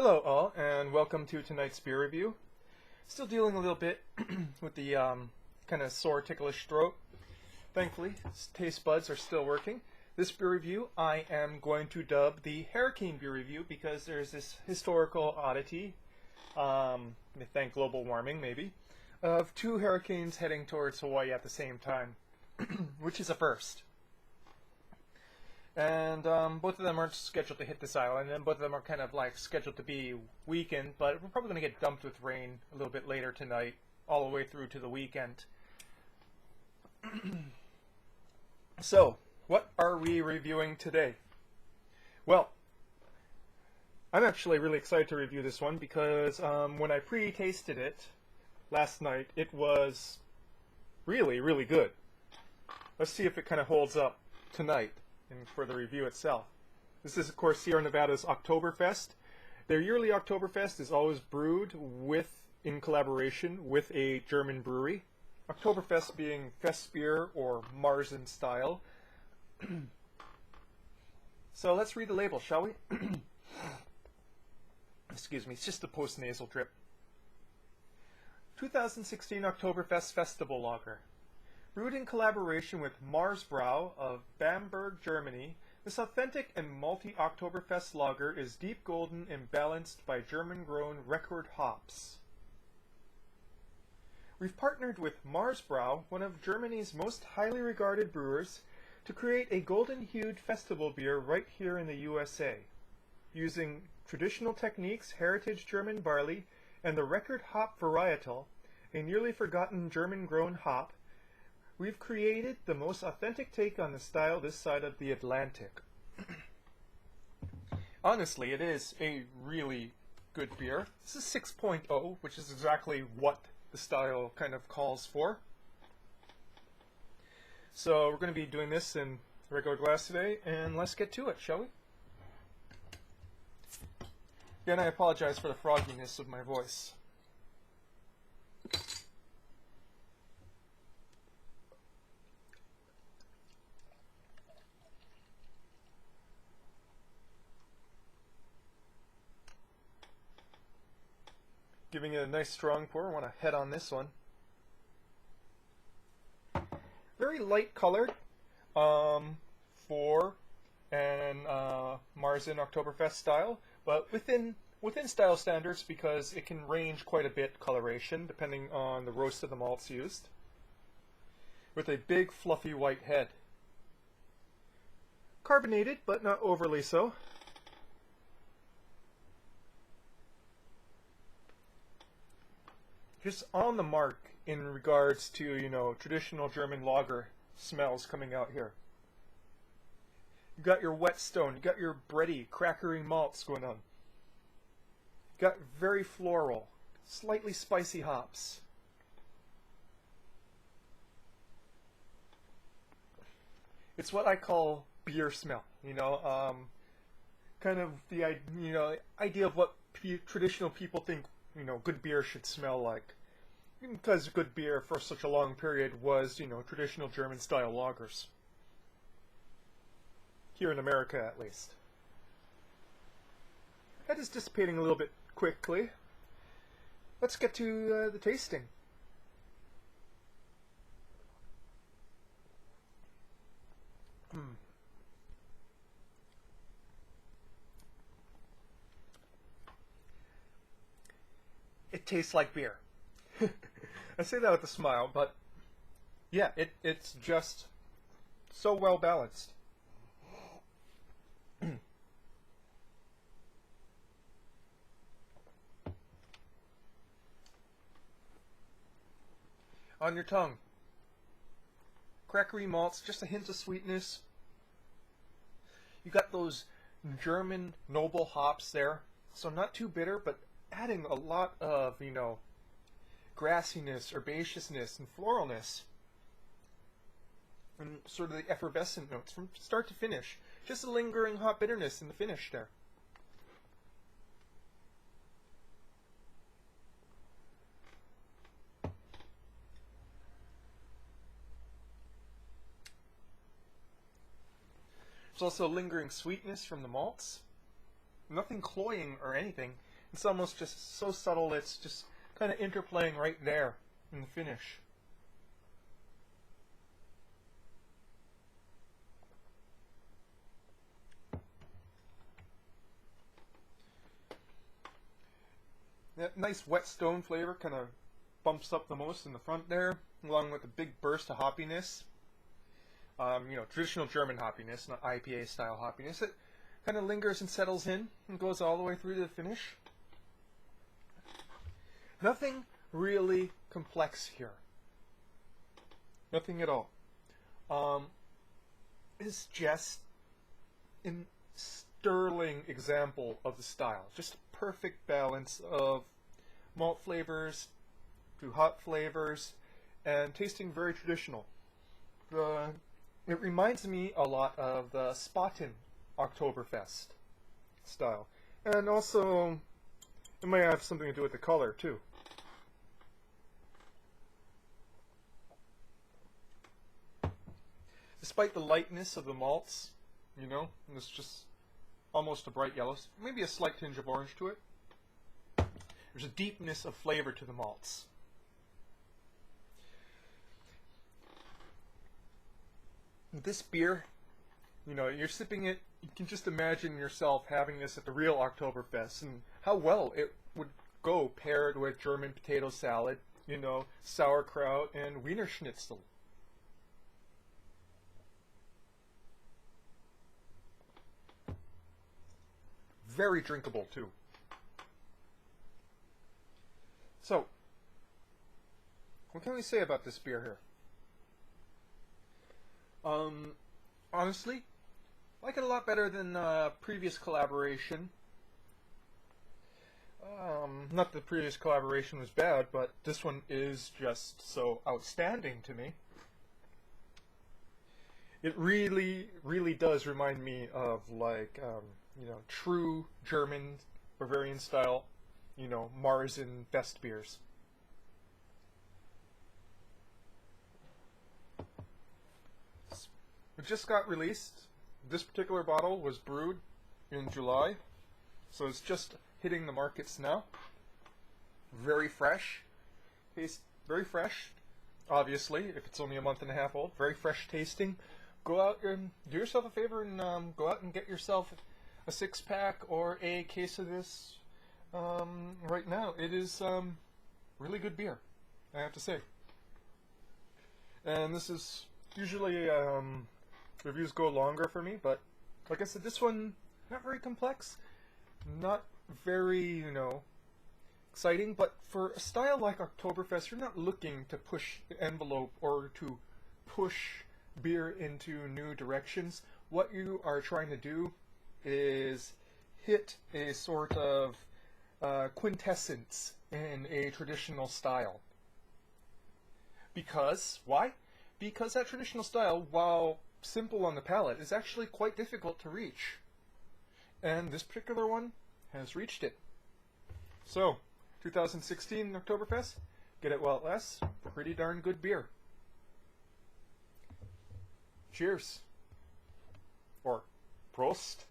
Hello all, and welcome to tonight's beer review. Still dealing a little bit with the kind of sore, ticklish throat. Thankfully, taste buds are still working. This beer review I am going to dub the Hurricane beer review because there's this historical oddity, thank global warming maybe, of two hurricanes heading towards Hawaii at the same time, which is a first. And both of them aren't scheduled to hit this island, and both of them are kind of like scheduled to be weakened, but we're probably going to get dumped with rain a little bit later tonight, all the way through to the weekend. So, what are we reviewing today? Well, I'm actually really excited to review this one because when I pre-tasted it last night, it was really, really good. Let's see if it kind of holds up tonight and for the review itself. This is, of course, Sierra Nevada's Oktoberfest. Their yearly Oktoberfest is always brewed in collaboration with a German brewery. Oktoberfest being fest beer or Marzen style. So let's read the label, shall we? Excuse me, it's just a post-nasal drip. 2016 Oktoberfest Festival Lager. Brewed in collaboration with Mahrs Brau of Bamberg, Germany, this authentic and malty Oktoberfest lager is deep golden and balanced by German-grown record hops. We've partnered with Mahrs Brau, one of Germany's most highly regarded brewers, to create a golden-hued festival beer right here in the USA. Using traditional techniques, heritage German barley, and the record hop varietal, a nearly forgotten German-grown hop, we've created the most authentic take on the style this side of the Atlantic. Honestly, it is a really good beer. This is 6.0, which is exactly what the style kind of calls for. So we're going to be doing this in regular glass today, and let's get to it, shall we? Again, I apologize for the frogginess of my voice. Giving it a nice strong pour. I want to head on this one. Very light colored for an Marzen Oktoberfest style, but within style standards because it can range quite a bit coloration depending on the roast of the malts used. With a big fluffy white head. Carbonated, but not overly so. Just on the mark in regards to, traditional German lager smells coming out here. You got your whetstone, you got your bready, crackery malts going on. You got very floral, slightly spicy hops. It's what I call beer smell, kind of the idea of what traditional people think good beer should smell like. Because good beer for such a long period was, traditional German-style lagers. Here in America, at least. That is dissipating a little bit quickly. Let's get to the tasting. It tastes like beer. I say that with a smile, but yeah, it's just so well balanced. On your tongue, crackery malts, just a hint of sweetness. You got those German noble hops there, so not too bitter, but adding a lot of, grassiness, herbaceousness, and floralness. And sort of the effervescent notes from start to finish. Just a lingering hot bitterness in the finish there. There's also lingering sweetness from the malts. Nothing cloying or anything. It's almost just so subtle, it's just kind of interplaying right there in the finish. That nice wet stone flavor kind of bumps up the most in the front there, along with a big burst of hoppiness. You know, traditional German hoppiness, not IPA style hoppiness. It kind of lingers and settles in and goes all the way through to the finish. Nothing really complex here. Nothing at all. It's just a sterling example of the style. Just a perfect balance of malt flavors to hop flavors and tasting very traditional. It reminds me a lot of the Spaten Oktoberfest style. And also, it might have something to do with the color too. Despite the lightness of the malts, you know, and it's just almost a bright yellow, maybe a slight tinge of orange to it. There's a deepness of flavor to the malts. This beer, you know, you're sipping it, you can just imagine yourself having this at the real Oktoberfest and how well it would go paired with German potato salad, you know, sauerkraut and Wiener Schnitzel. Very drinkable too. So, what can we say about this beer here? Honestly, I like it a lot better than previous collaboration. Not that the previous collaboration was bad, but this one is just so outstanding to me. It really, really does remind me of like, you know, true German Bavarian style, you know, Mahrs and Best beers. It just got released. This particular bottle was brewed in July, so it's just hitting the markets now. Very fresh. Tastes very fresh, obviously, if it's only a month and a half old. Very fresh tasting. Go out and do yourself a favor and go out and get yourself a 6-pack or a case of this right now. It is really good beer, I have to say. And this is usually reviews go longer for me, but like I said, this one not very complex, not very, you know, exciting, but for a style like Oktoberfest, you're not looking to push the envelope or to push beer into new directions. What you are trying to do is hit a sort of quintessence in a traditional style. Because, why? Because that traditional style, while simple on the palate, is actually quite difficult to reach. And this particular one has reached it. So, 2016 Oktoberfest, get it while it lasts. Pretty darn good beer. Cheers. Or Prost.